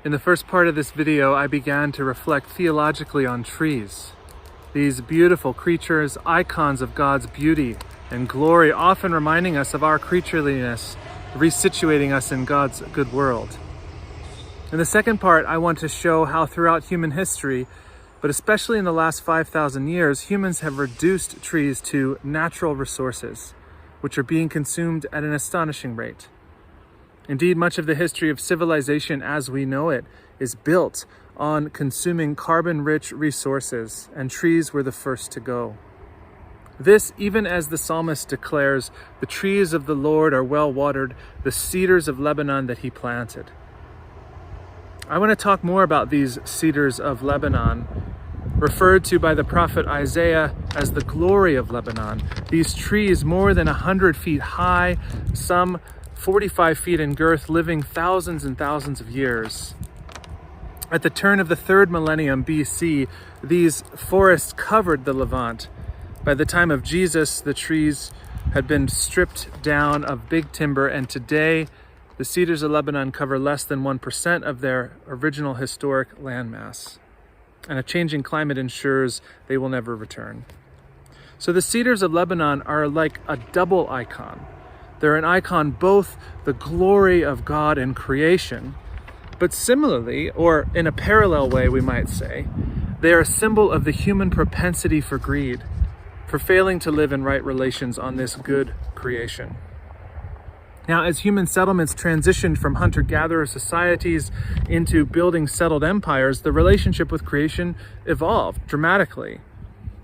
In the first part of this video, I began to reflect theologically on trees. These beautiful creatures, icons of God's beauty and glory, often reminding us of our creatureliness, resituating us in God's good world. In the second part, I want to show how throughout human history, but especially in the last 5,000 years, humans have reduced trees to natural resources, which are being consumed at an astonishing rate. Indeed, much of the history of civilization as we know it is built on consuming carbon-rich resources, and trees were the first to go. This, even as the psalmist declares, the trees of the Lord are well watered, the cedars of Lebanon that he planted. I want to talk more about these cedars of Lebanon, referred to by the prophet Isaiah as the glory of Lebanon. These trees more than 100 feet high, some 45 feet in girth, living thousands and thousands of years. At the turn of the 3rd millennium BC, these forests covered the Levant. By the time of Jesus, the trees had been stripped down of big timber, and today the cedars of Lebanon cover less than 1% of their original historic landmass. And a changing climate ensures they will never return. So the cedars of Lebanon are like a double icon. They're an icon, both the glory of God in creation, but similarly, or in a parallel way we might say, they are a symbol of the human propensity for greed, for failing to live in right relations on this good creation. Now, as human settlements transitioned from hunter-gatherer societies into building settled empires, the relationship with creation evolved dramatically.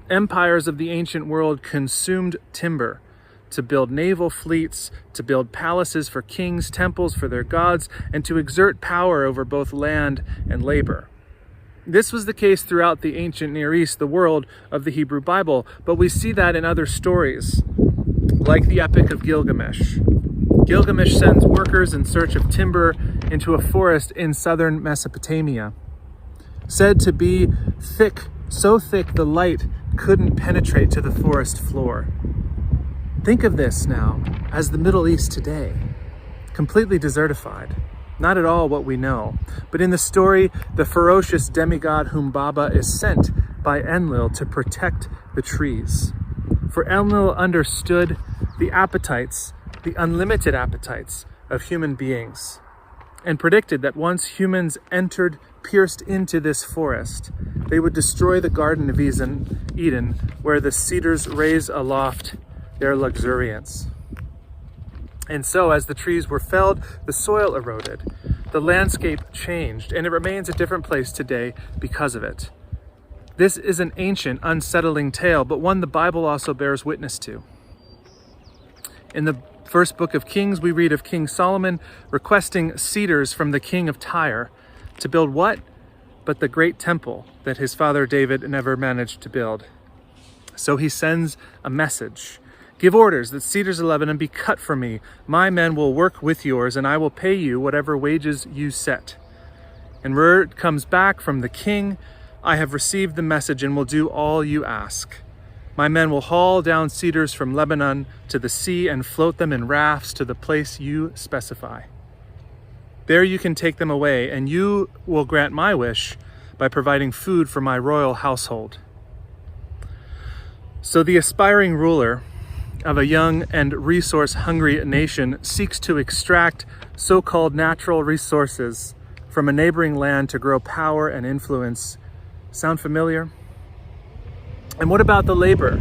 Empires of the ancient world consumed timber to build naval fleets, to build palaces for kings, temples for their gods, and to exert power over both land and labor. This was the case throughout the ancient Near East, the world of the Hebrew Bible, but we see that in other stories, like the Epic of Gilgamesh. Gilgamesh sends workers in search of timber into a forest in southern Mesopotamia, said to be thick, so thick the light couldn't penetrate to the forest floor. Think of this now as the Middle East today, completely desertified. Not at all what we know, but in the story, the ferocious demigod Humbaba is sent by Enlil to protect the trees. For Enlil understood the appetites, the unlimited appetites of human beings, and predicted that once humans pierced into this forest, they would destroy the Garden of Eden, where the cedars raise aloft their luxuriance. And so, as the trees were felled, the soil eroded, the landscape changed, and it remains a different place today because of it. This is an ancient, unsettling tale, but one the Bible also bears witness to. In the first book of Kings, we read of King Solomon requesting cedars from the king of Tyre to build what? But the great temple that his father David never managed to build. So he sends a message. Give orders that cedars of Lebanon be cut for me. My men will work with yours, and I will pay you whatever wages you set. And word comes back from the king, I have received the message and will do all you ask. My men will haul down cedars from Lebanon to the sea and float them in rafts to the place you specify. There you can take them away, and you will grant my wish by providing food for my royal household. So the aspiring ruler of a young and resource-hungry nation seeks to extract so-called natural resources from a neighboring land to grow power and influence. Sound familiar? And what about the labor?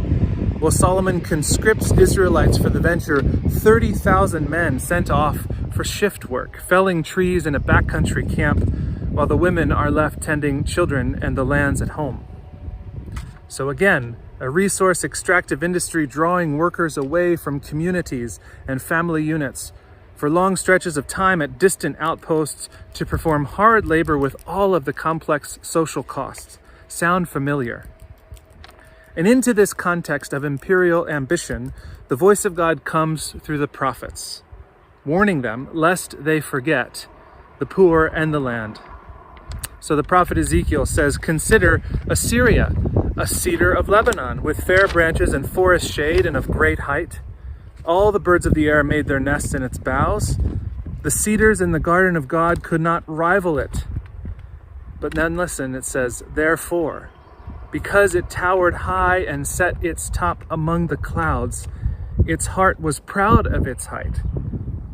Well, Solomon conscripts Israelites for the venture, 30,000 men sent off for shift work, felling trees in a backcountry camp, while the women are left tending children and the lands at home. So again, a resource extractive industry drawing workers away from communities and family units for long stretches of time at distant outposts to perform hard labor with all of the complex social costs. Sound familiar? And into this context of imperial ambition, the voice of God comes through the prophets, warning them lest they forget the poor and the land. So the prophet Ezekiel says, "Consider Assyria, a cedar of Lebanon, with fair branches and forest shade and of great height. All the birds of the air made their nests in its boughs. The cedars in the garden of God could not rival it. But then listen, it says, therefore, because it towered high and set its top among the clouds, its heart was proud of its height.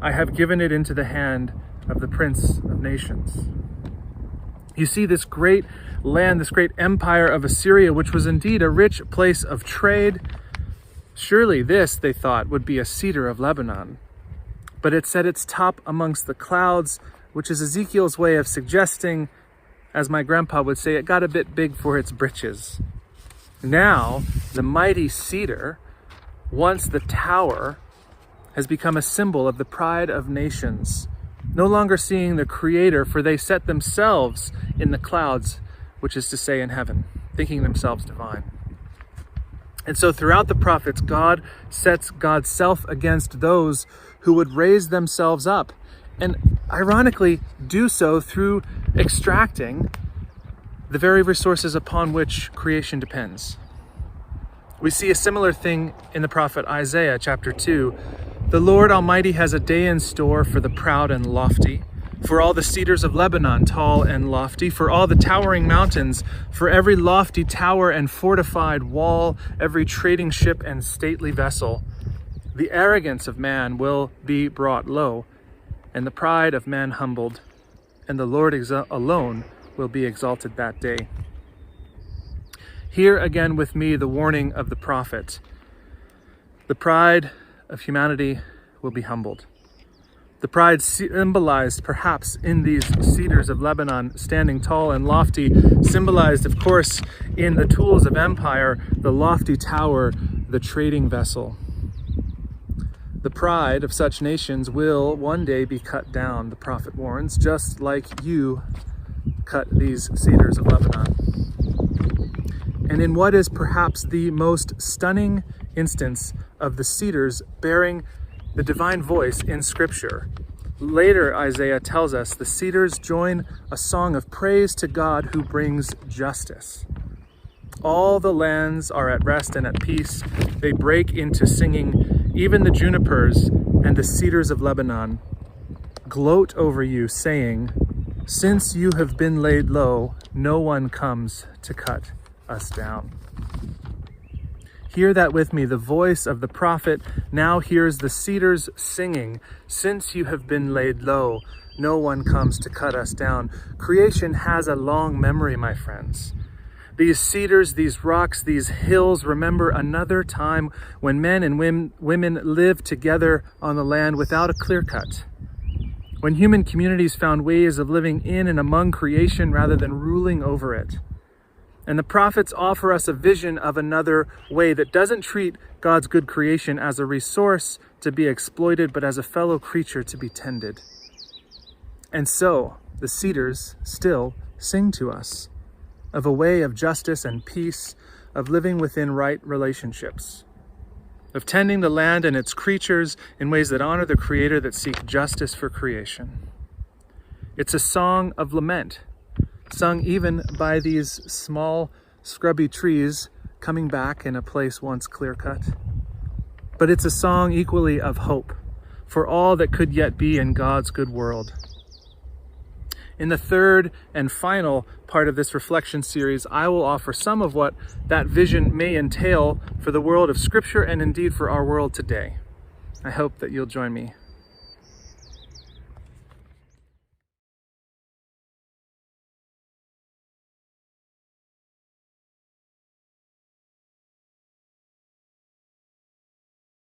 I have given it into the hand of the Prince of Nations. You see, this great land, this great empire of Assyria, which was indeed a rich place of trade, surely this, they thought, would be a cedar of Lebanon. But it set its top amongst the clouds, which is Ezekiel's way of suggesting, as my grandpa would say, it got a bit big for its britches. Now, the mighty cedar, once the tower, has become a symbol of the pride of nations, no longer seeing the Creator, for they set themselves in the clouds, which is to say in heaven, thinking themselves divine. And so throughout the prophets, God sets God's self against those who would raise themselves up, and ironically do so through extracting the very resources upon which creation depends. We see a similar thing in the prophet Isaiah, chapter 2. The Lord Almighty has a day in store for the proud and lofty, for all the cedars of Lebanon, tall and lofty, for all the towering mountains, for every lofty tower and fortified wall, every trading ship and stately vessel. The arrogance of man will be brought low, and the pride of man humbled, and the Lord alone will be exalted that day. Hear again with me the warning of the prophet. The pride of humanity will be humbled. The pride symbolized perhaps in these cedars of Lebanon, standing tall and lofty, symbolized, of course, in the tools of empire, the lofty tower, the trading vessel. The pride of such nations will one day be cut down, the prophet warns, just like you cut these cedars of Lebanon. And in what is perhaps the most stunning instance of the cedars bearing the divine voice in Scripture, later Isaiah tells us the cedars join a song of praise to God who brings justice. All the lands are at rest and at peace. They break into singing. Even the junipers and the cedars of Lebanon gloat over you, saying, since you have been laid low, no one comes to cut us down. Hear that with me. The voice of the prophet now hears the cedars singing, since you have been laid low, no one comes to cut us down. Creation has a long memory, my friends. These cedars, these rocks, these hills remember another time when men and women lived together on the land without a clear cut. When human communities found ways of living in and among creation rather than ruling over it. And the prophets offer us a vision of another way that doesn't treat God's good creation as a resource to be exploited, but as a fellow creature to be tended. And so the cedars still sing to us of a way of justice and peace, of living within right relationships, of tending the land and its creatures in ways that honor the Creator, that seek justice for creation. It's a song of lament, sung even by these small, scrubby trees coming back in a place once clear-cut. But it's a song equally of hope for all that could yet be in God's good world. In the third and final part of this reflection series, I will offer some of what that vision may entail for the world of Scripture and indeed for our world today. I hope that you'll join me